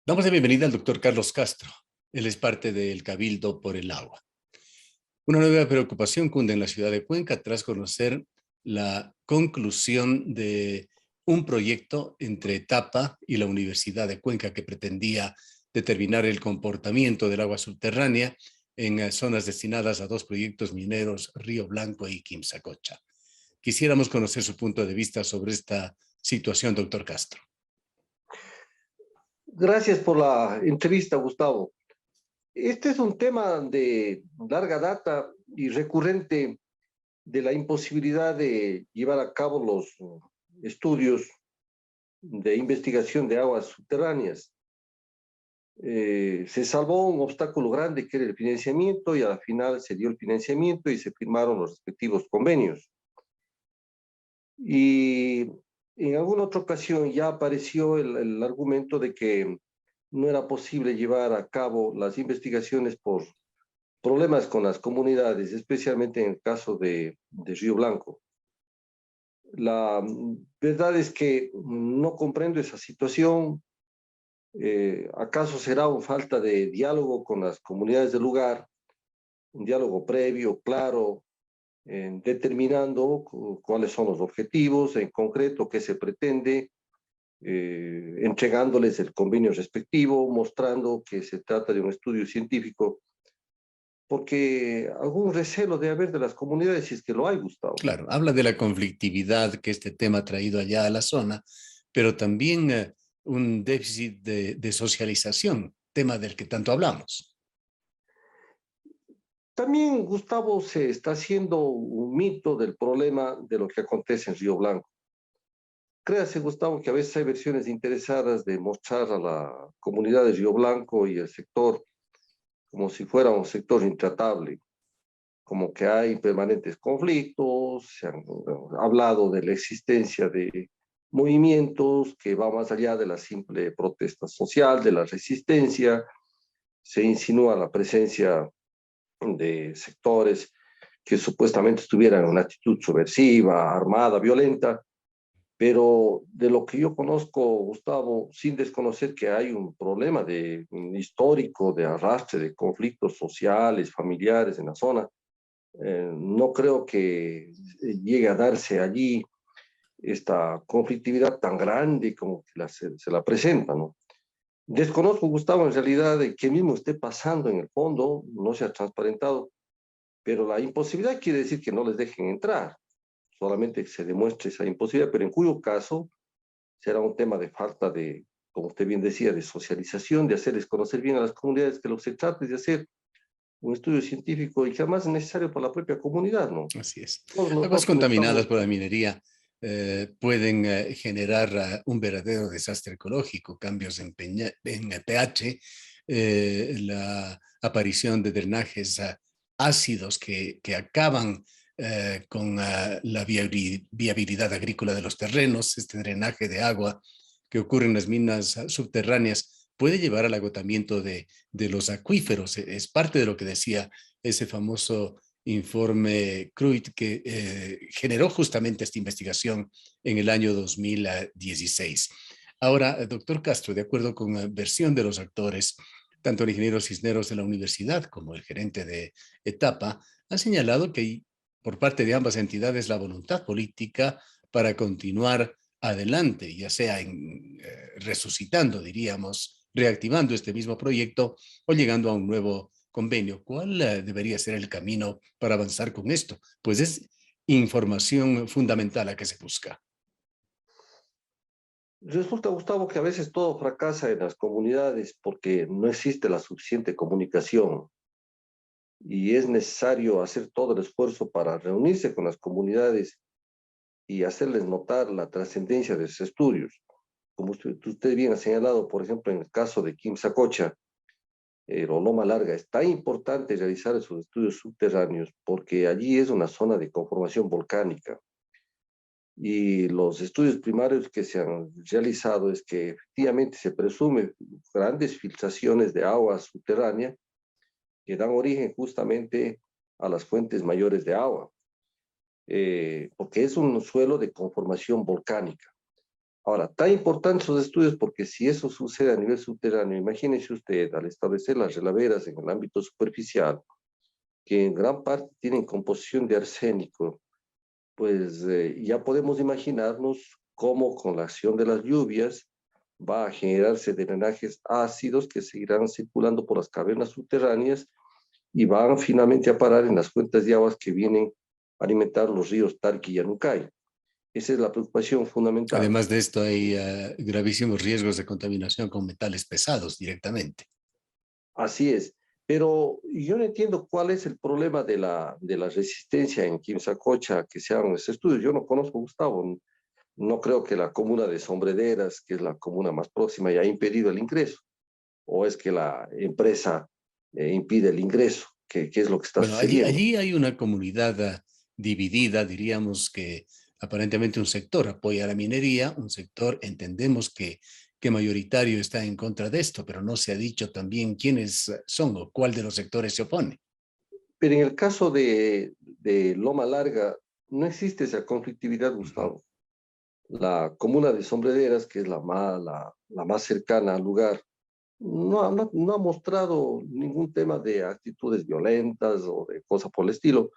Damos la bienvenida al doctor Carlos Castro. Él es parte del Cabildo por el Agua. Una nueva preocupación cunde en la ciudad de Cuenca tras conocer la conclusión de un proyecto entre Etapa y la Universidad de Cuenca que pretendía determinar el comportamiento del agua subterránea en zonas destinadas a dos proyectos mineros, Río Blanco y Quimsacocha. Quisiéramos conocer su punto de vista sobre esta situación, doctor Castro. Gracias por la entrevista, Gustavo. Este es un tema de larga data y recurrente de la imposibilidad de llevar a cabo los estudios de investigación de aguas subterráneas. Se salvó un obstáculo grande que era el financiamiento y al final se dio el financiamiento y se firmaron los respectivos convenios. Y en alguna otra ocasión ya apareció el argumento de que no era posible llevar a cabo las investigaciones por problemas con las comunidades, especialmente en el caso de Río Blanco. La verdad es que no comprendo esa situación. ¿Acaso será una falta de diálogo con las comunidades del lugar? Un diálogo previo, claro, determinando cuáles son los objetivos, en concreto qué se pretende, entregándoles el convenio respectivo, mostrando que se trata de un estudio científico, porque algún recelo debe haber de las comunidades, si es que lo hay, Gustavo. Claro, habla de la conflictividad que este tema ha traído allá a la zona, pero también un déficit de socialización, tema del que tanto hablamos. También, Gustavo, se está haciendo un mito del problema de lo que acontece en Río Blanco. Créase, Gustavo, que a veces hay versiones interesadas de mostrar a la comunidad de Río Blanco y el sector como si fuera un sector intratable, como que hay permanentes conflictos, se han hablado de la existencia de movimientos que va más allá de la simple protesta social, de la resistencia, se insinúa la presencia de sectores que supuestamente estuvieran en una actitud subversiva, armada, violenta, pero de lo que yo conozco, Gustavo, sin desconocer que hay un problema un histórico de arrastre de conflictos sociales, familiares en la zona, no creo que llegue a darse allí esta conflictividad tan grande como que se la presenta, ¿no? Desconozco, Gustavo, en realidad de qué mismo esté pasando en el fondo, no se ha transparentado, pero la imposibilidad quiere decir que no les dejen entrar, solamente que se demuestre esa imposibilidad, pero en cuyo caso será un tema de falta de, como usted bien decía, de socialización, de hacerles conocer bien a las comunidades que lo que se trata es de hacer un estudio científico y que además es necesario para la propia comunidad, ¿no? Así es. Aguas Nosotros contaminadas estamos. por la minería pueden generar un verdadero desastre ecológico, cambios en el pH, la aparición de drenajes ácidos que acaban con la viabilidad agrícola de los terrenos. Este drenaje de agua que ocurre en las minas subterráneas puede llevar al agotamiento de los acuíferos. Es parte de lo que decía ese famoso informe Cruyt que generó justamente esta investigación en el año 2016. Ahora, doctor Castro, de acuerdo con la versión de los actores, tanto el ingeniero Cisneros de la universidad como el gerente de Etapa han señalado que hay por parte de ambas entidades la voluntad política para continuar adelante, ya sea resucitando, diríamos, reactivando este mismo proyecto o llegando a un nuevo convenio. ¿Cuál debería ser el camino para avanzar con esto? Pues es información fundamental a que se busca. Resulta, Gustavo, que a veces todo fracasa en las comunidades porque no existe la suficiente comunicación y es necesario hacer todo el esfuerzo para reunirse con las comunidades y hacerles notar la trascendencia de sus estudios. Como usted bien ha señalado, por ejemplo, en el caso de Quimsacocha, o Loma Larga, es tan importante realizar esos estudios subterráneos porque allí es una zona de conformación volcánica. Y los estudios primarios que se han realizado es que efectivamente se presume grandes filtraciones de agua subterránea que dan origen justamente a las fuentes mayores de agua, porque es un suelo de conformación volcánica. Ahora, tan importantes los estudios porque si eso sucede a nivel subterráneo, imagínese usted al establecer las relaveras en el ámbito superficial, que en gran parte tienen composición de arsénico, pues ya podemos imaginarnos cómo con la acción de las lluvias va a generarse drenajes ácidos que seguirán circulando por las cavernas subterráneas y van finalmente a parar en las fuentes de aguas que vienen a alimentar los ríos Tarqui y Yanucay. Esa es la preocupación fundamental. Además de esto, hay gravísimos riesgos de contaminación con metales pesados directamente. Así es. Pero yo no entiendo cuál es el problema de la resistencia en Quimsacocha que se hagan estos estudios. Yo no conozco, Gustavo. No creo que la comuna de Sombrederas, que es la comuna más próxima, haya impedido el ingreso. O es que la empresa impide el ingreso, que es lo que está Bueno, allí, sucediendo. allí hay una comunidad dividida, diríamos que aparentemente un sector apoya la minería, un sector entendemos que mayoritario está en contra de esto, pero no se ha dicho también quiénes son o cuál de los sectores se opone. Pero en el caso de Loma Larga, no existe esa conflictividad, Ujú. Gustavo. La comuna de Sombrederas, que es la más cercana al lugar, no ha mostrado ningún tema de actitudes violentas o de cosas por el estilo.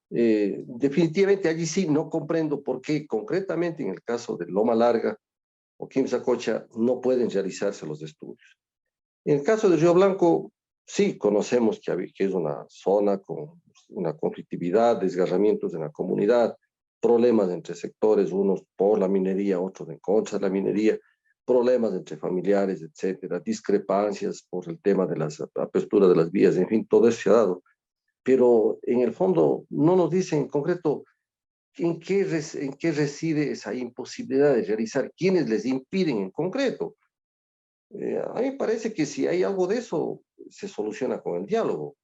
Definitivamente allí sí no comprendo por qué concretamente en el caso de Loma Larga o Quimsacocha no pueden realizarse los estudios. En el caso de Río Blanco, sí conocemos que es una zona con una conflictividad, desgarramientos en la comunidad, problemas entre sectores, unos por la minería, otros en contra de la minería, problemas entre familiares, etcétera, discrepancias por el tema de la apertura de las vías, en fin, todo eso se ha dado. Pero en el fondo no nos dicen en concreto en qué reside esa imposibilidad de realizar, quiénes les impiden en concreto. A mí me parece que si hay algo de eso, se soluciona con el diálogo.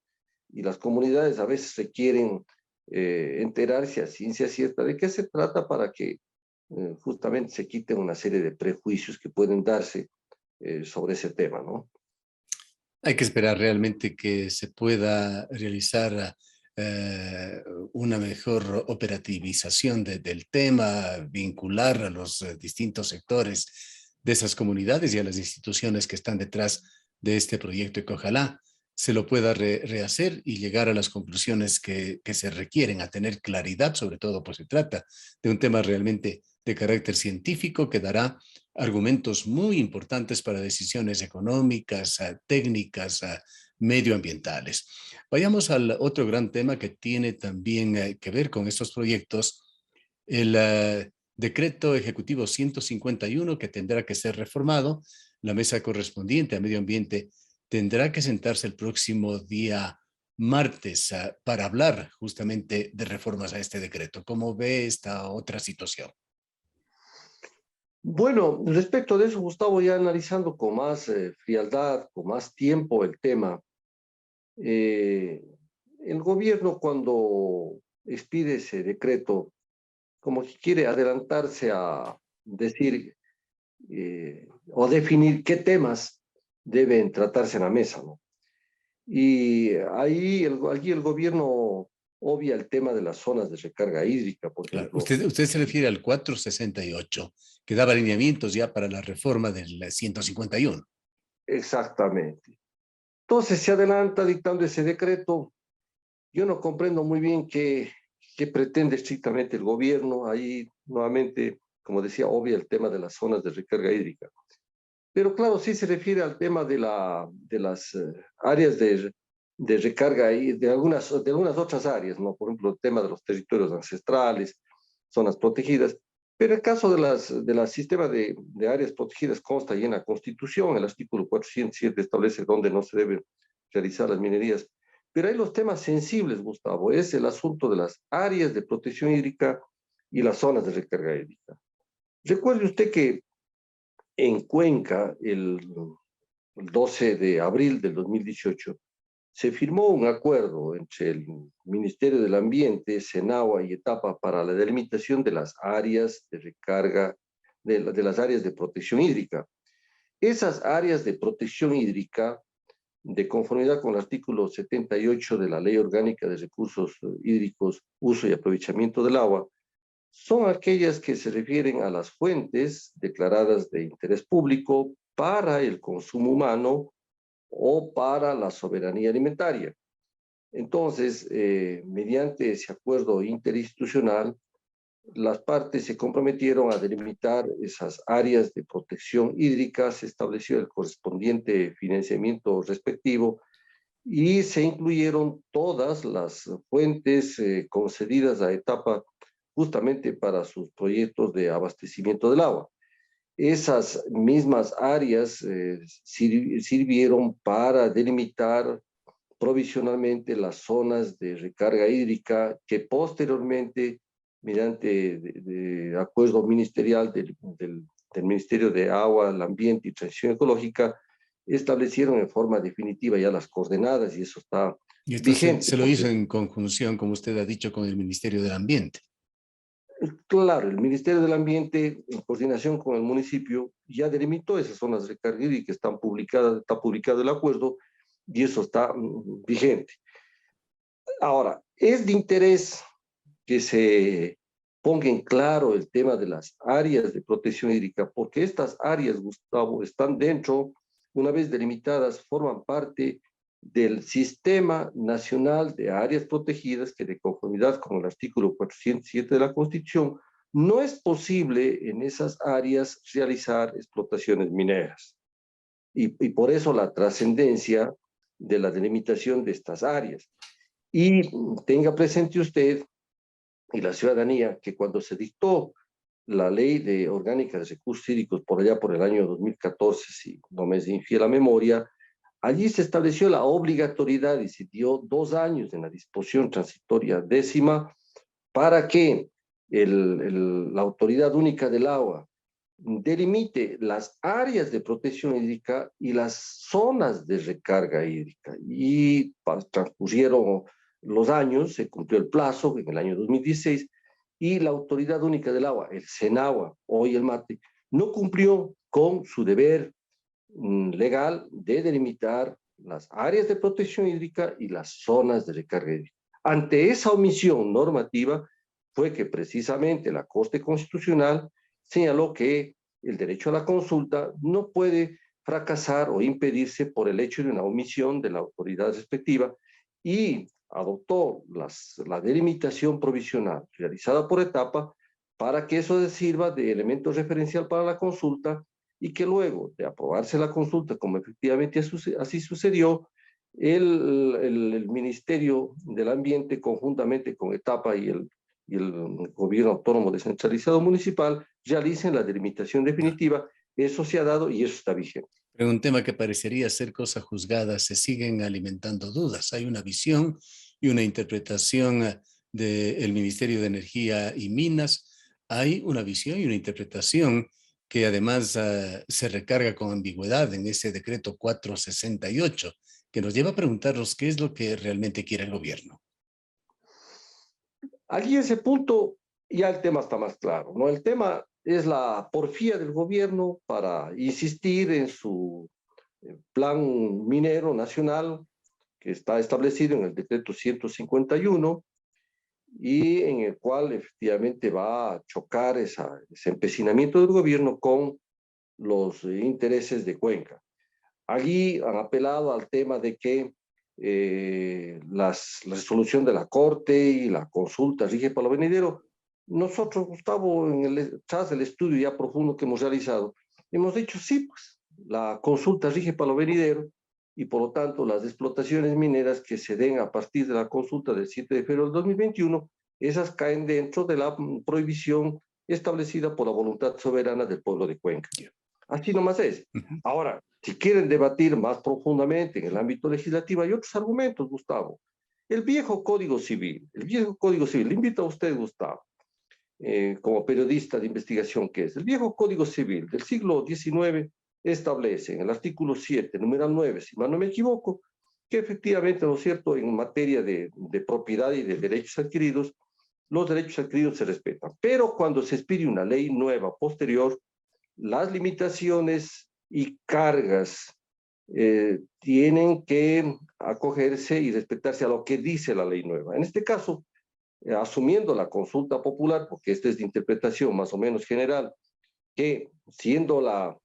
Y las comunidades a veces requieren enterarse a ciencia cierta de qué se trata para que justamente se quiten una serie de prejuicios que pueden darse sobre ese tema, ¿no? Hay que esperar realmente que se pueda realizar eh, una mejor operativización del tema, vincular a los distintos sectores de esas comunidades y a las instituciones que están detrás de este proyecto y que ojalá se lo pueda rehacer y llegar a las conclusiones que se requieren, a tener claridad sobre todo, pues se trata de un tema realmente de carácter científico que dará argumentos muy importantes para decisiones económicas, técnicas, medioambientales. Vayamos al otro gran tema que tiene también que ver con estos proyectos, el decreto ejecutivo 151 que tendrá que ser reformado. La mesa correspondiente a medio ambiente tendrá que sentarse el próximo día martes para hablar justamente de reformas a este decreto. ¿Cómo ve esta otra situación? Bueno, respecto de eso, Gustavo, ya analizando con más frialdad, con más tiempo el tema, eh, el gobierno cuando expide ese decreto, como que quiere adelantarse a decir o definir qué temas deben tratarse en la mesa, ¿no? Y allí el gobierno obvia el tema de las zonas de recarga hídrica, por Claro, ejemplo. usted se refiere al 468, que daba alineamientos ya para la reforma del 151. Exactamente. Entonces se adelanta dictando ese decreto. Yo no comprendo muy bien qué pretende estrictamente el gobierno. Ahí nuevamente, como decía, obvia el tema de las zonas de recarga hídrica. Pero claro, sí se refiere al tema de las áreas de recarga y de algunas otras áreas, ¿no? Por ejemplo, el tema de los territorios ancestrales, zonas protegidas. Pero el caso de la sistema de áreas protegidas consta ahí en la Constitución, el artículo 407 establece dónde no se deben realizar las minerías. Pero hay los temas sensibles, Gustavo, es el asunto de las áreas de protección hídrica y las zonas de recarga hídrica. Recuerde usted que en Cuenca, el 12 de abril del 2018, se firmó un acuerdo entre el Ministerio del Ambiente, Senagua y Etapa para la delimitación de las áreas de recarga, de las áreas de protección hídrica. Esas áreas de protección hídrica, de conformidad con el artículo 78 de la Ley Orgánica de Recursos Hídricos, Uso y Aprovechamiento del Agua, son aquellas que se refieren a las fuentes declaradas de interés público para el consumo humano o para la soberanía alimentaria. Entonces, mediante ese acuerdo interinstitucional, las partes se comprometieron a delimitar esas áreas de protección hídrica, se estableció el correspondiente financiamiento respectivo y se incluyeron todas las fuentes concedidas a etapa justamente para sus proyectos de abastecimiento del agua. Esas mismas áreas sirvieron para delimitar provisionalmente las zonas de recarga hídrica que posteriormente, mediante de acuerdo ministerial del Ministerio de Agua, el Ambiente y Transición Ecológica, establecieron en forma definitiva ya las coordenadas y eso está Y esto vigente. se lo hizo en conjunción, como usted ha dicho, con el Ministerio del Ambiente. Claro, el Ministerio del Ambiente, en coordinación con el municipio, ya delimitó esas zonas de recarga hídrica que están publicadas, está publicado el acuerdo y eso está vigente. Ahora, es de interés que se ponga en claro el tema de las áreas de protección hídrica, porque estas áreas, Gustavo, están dentro, una vez delimitadas, forman parte del Sistema Nacional de Áreas Protegidas, que de conformidad con el artículo 407 de la Constitución, no es posible en esas áreas realizar explotaciones mineras. Y por eso la trascendencia de la delimitación de estas áreas. Y tenga presente usted y la ciudadanía que cuando se dictó la ley de orgánica de recursos hídricos por allá por el año 2014, si no me es infiel la memoria, allí se estableció la obligatoriedad y se dio 2 años en la disposición transitoria décima para que la Autoridad Única del Agua delimite las áreas de protección hídrica y las zonas de recarga hídrica. Y transcurrieron los años, se cumplió el plazo en el año 2016 y la Autoridad Única del Agua, el CENAGUA, hoy el MATE, no cumplió con su deber legal de delimitar las áreas de protección hídrica y las zonas de recarga hídrica. Ante esa omisión normativa fue que precisamente la Corte Constitucional señaló que el derecho a la consulta no puede fracasar o impedirse por el hecho de una omisión de la autoridad respectiva y adoptó la delimitación provisional realizada por etapa para que eso sirva de elemento referencial para la consulta y que luego de aprobarse la consulta, como efectivamente así sucedió, el Ministerio del Ambiente, conjuntamente con etapa y el gobierno autónomo descentralizado municipal, realicen la delimitación definitiva. Eso se ha dado y eso está vigente. En un tema que parecería ser cosa juzgada, se siguen alimentando dudas. Hay una visión y una interpretación del Ministerio de Energía y Minas. Hay una visión y una interpretación que además se recarga con ambigüedad en ese decreto 468, que nos lleva a preguntarnos qué es lo que realmente quiere el gobierno. Allí ese punto ya el tema está más claro, ¿no? El tema es la porfía del gobierno para insistir en su plan minero nacional que está establecido en el decreto 151 y en el cual efectivamente va a chocar ese empecinamiento del gobierno con los intereses de Cuenca. Allí han apelado al tema de que la resolución de la Corte y la consulta rige para lo venidero. Nosotros, Gustavo, tras el estudio ya profundo que hemos realizado, hemos dicho sí, pues la consulta rige para lo venidero y por lo tanto las explotaciones mineras que se den a partir de la consulta del 7 de febrero del 2021, esas caen dentro de la prohibición establecida por la voluntad soberana del pueblo de Cuenca. Así nomás es. Ahora, si quieren debatir más profundamente en el ámbito legislativo, hay otros argumentos, Gustavo. El viejo Código Civil, le invito a usted, Gustavo, como periodista de investigación que es, el viejo Código Civil del siglo XIX establece en el artículo 7, numeral 9, si mal no me equivoco, que efectivamente, ¿no es cierto?, en materia de propiedad y de derechos adquiridos, los derechos adquiridos se respetan. Pero cuando se expide una ley nueva posterior, las limitaciones y cargas tienen que acogerse y respetarse a lo que dice la ley nueva. En este caso, asumiendo la consulta popular, porque esta es de interpretación más o menos general, que siendo la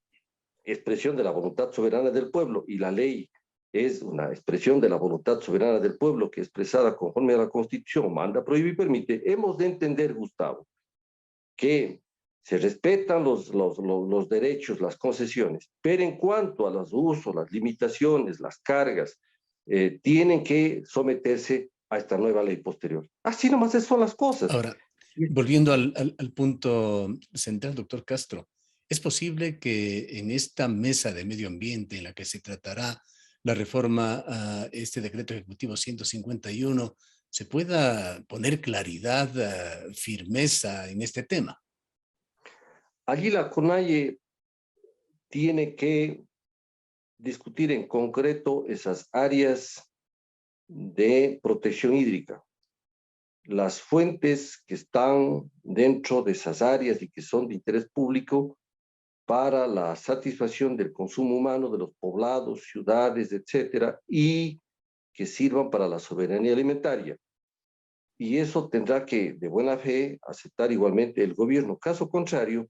expresión de la voluntad soberana del pueblo y la ley es una expresión de la voluntad soberana del pueblo que expresada conforme a la Constitución manda, prohíbe y permite, hemos de entender, Gustavo, que se respetan los derechos, las concesiones, pero en cuanto a los usos, las limitaciones, las cargas, tienen que someterse a esta nueva ley posterior. Así nomás son las cosas. Ahora, volviendo al punto central, doctor Castro, ¿es posible que en esta mesa de medio ambiente en la que se tratará la reforma a este decreto ejecutivo 151 se pueda poner claridad, firmeza en este tema? Allí la CONAIE tiene que discutir en concreto esas áreas de protección hídrica, las fuentes que están dentro de esas áreas y que son de interés público para la satisfacción del consumo humano de los poblados, ciudades, etcétera, y que sirvan para la soberanía alimentaria. Y eso tendrá que, de buena fe, aceptar igualmente el gobierno. Caso contrario,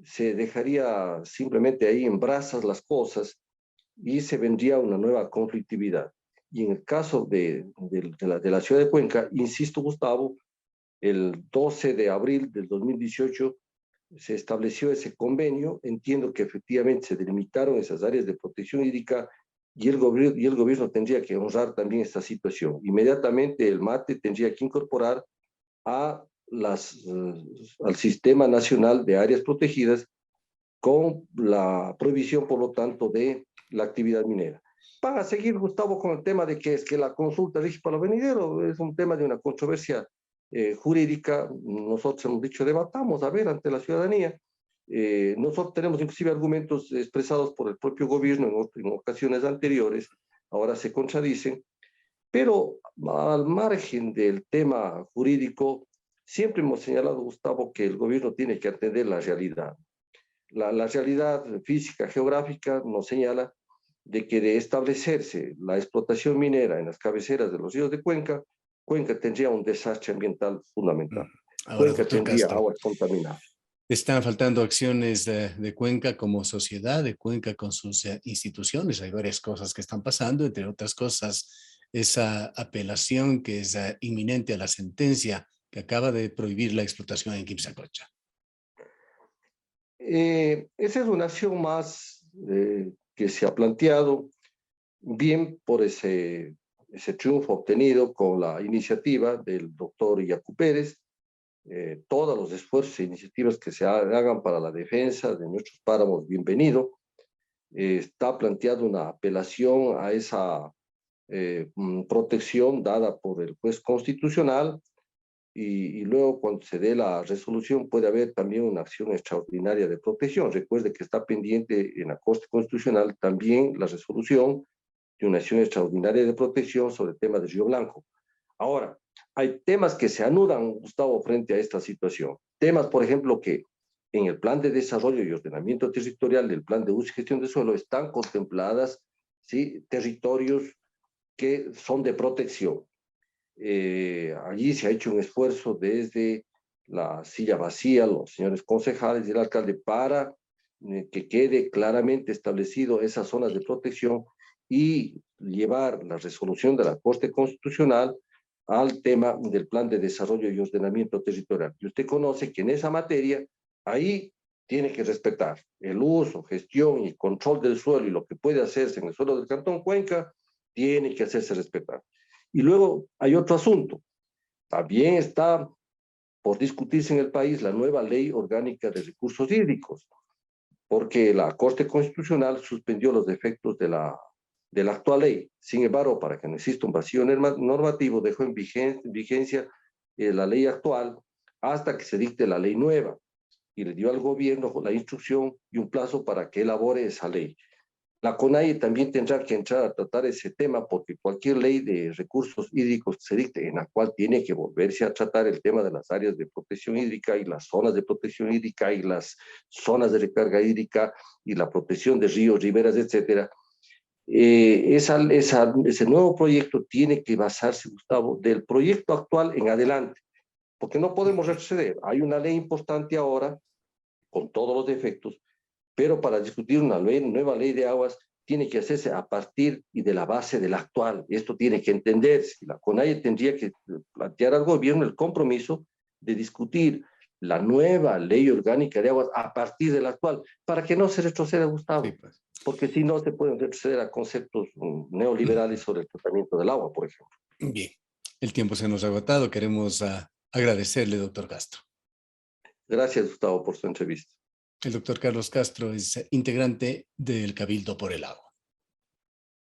se dejaría simplemente ahí en brasas las cosas y se vendría una nueva conflictividad. Y en el caso de la ciudad de Cuenca, insisto, Gustavo, el 12 de abril del 2018 se estableció ese convenio. Entiendo que efectivamente se delimitaron esas áreas de protección hídrica y el gobierno tendría que honrar también esta situación. Inmediatamente el MATE tendría que incorporar a al Sistema Nacional de Áreas Protegidas con la prohibición, por lo tanto, de la actividad minera. Para seguir, Gustavo, con el tema de que es que la consulta rige para lo venidero, es un tema de una controversia jurídica. Nosotros hemos dicho, debatamos, a ver, ante la ciudadanía. Nosotros tenemos inclusive argumentos expresados por el propio gobierno en ocasiones anteriores, ahora se contradicen, pero al margen del tema jurídico, siempre hemos señalado, Gustavo, que el gobierno tiene que atender la realidad. La realidad física, geográfica, nos señala de que de establecerse la explotación minera en las cabeceras de los ríos de Cuenca, Cuenca tendría un desastre ambiental fundamental. Ahora, Cuenca doctor tendría Castro, aguas contaminadas. están faltando acciones de Cuenca como sociedad, de Cuenca con sus instituciones. Hay varias cosas que están pasando, entre otras cosas, esa apelación que es inminente a la sentencia que acaba de prohibir la explotación en Quimsacocha. Esa es una acción más que se ha planteado, bien por ese triunfo obtenido con la iniciativa del doctor Yacu Pérez, todos los esfuerzos e iniciativas que se hagan para la defensa de nuestros páramos, bienvenido. Está planteada una apelación a esa protección dada por el juez constitucional y luego cuando se dé la resolución puede haber también una acción extraordinaria de protección. Recuerde que está pendiente en la Corte Constitucional también la resolución de una acción extraordinaria de protección sobre el tema de Río Blanco. Ahora, hay temas que se anudan, Gustavo, frente a esta situación. Temas, por ejemplo, que en el plan de desarrollo y ordenamiento territorial del plan de uso y gestión de suelo están contempladas, ¿sí?, territorios que son de protección. Allí se ha hecho un esfuerzo desde la silla vacía, los señores concejales y el alcalde, para que quede claramente establecido esas zonas de protección y llevar la resolución de la Corte Constitucional al tema del plan de desarrollo y ordenamiento territorial. Y usted conoce que en esa materia, ahí tiene que respetar el uso, gestión y control del suelo y lo que puede hacerse en el suelo del Cantón Cuenca, tiene que hacerse respetar. Y luego hay otro asunto. También está por discutirse en el país la nueva ley orgánica de recursos hídricos, porque la Corte Constitucional suspendió los defectos de la actual ley. Sin embargo, para que no exista un vacío normativo, dejó en vigencia la ley actual hasta que se dicte la ley nueva y le dio al gobierno la instrucción y un plazo para que elabore esa ley. La CONAIE también tendrá que entrar a tratar ese tema porque cualquier ley de recursos hídricos que se dicte, en la cual tiene que volverse a tratar el tema de las áreas de protección hídrica y las zonas de protección hídrica y las zonas de recarga hídrica y la protección de ríos, riberas, etcétera. Ese nuevo proyecto tiene que basarse, Gustavo, del proyecto actual en adelante. porque no podemos retroceder. Hay una ley importante ahora, con todos los defectos, pero para discutir una nueva ley de aguas tiene que hacerse a partir y de la base de la actual. Esto tiene que entenderse. La CONAIE tendría que plantear al gobierno el compromiso de discutir la nueva ley orgánica de aguas a partir de la actual, para que no se retroceda, Gustavo, Sí, pues. porque si no se pueden retroceder a conceptos neoliberales sobre el tratamiento del agua, por ejemplo. Bien, el tiempo se nos ha agotado. Queremos agradecerle, doctor Castro. Gracias, Gustavo, por su entrevista. El doctor Carlos Castro es integrante del Cabildo por el Agua.